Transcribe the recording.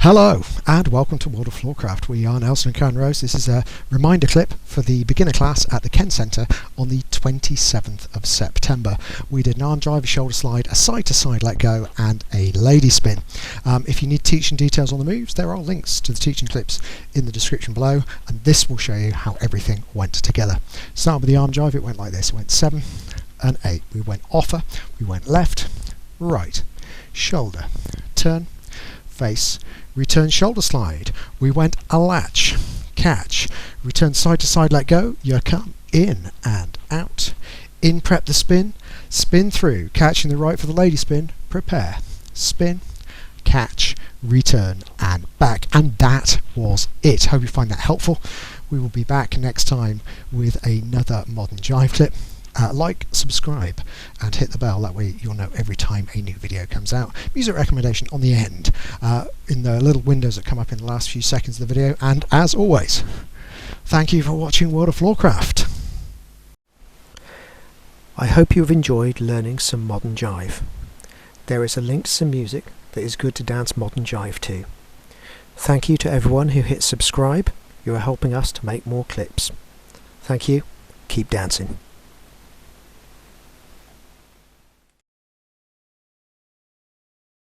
Hello and welcome to World of Floorcraft. We are Nelson and Kenn Rose. This is a reminder clip for the beginner class at the Kenn Centre on the 27th of September. We did an arm drive, a shoulder slide, a side to side let go and a lady spin. If you need teaching details on the moves, there are links to the teaching clips in the description below, and this will show you how everything went together. Start with the arm drive. It went like this. It went 7 and 8. We went offer, we went left, right, shoulder, turn, face, return shoulder slide. We went a latch, catch, return side to side let go, you come in and out, in prep the spin, spin through, catching the right for the lady spin, prepare, spin, catch, return and back. And that was it. Hope you find that helpful. We will be back next time with another modern jive clip. Like, subscribe and hit the bell, that way you'll know every time a new video comes out. Music recommendation on the end in the little windows that come up in the last few seconds of the video, and as always, thank you for watching World of Floorcraft. I hope you've enjoyed learning some modern jive. There is a link to some music that is good to dance modern jive to. Thank you to everyone who hit subscribe. You are helping us to make more clips. Thank you. Keep dancing.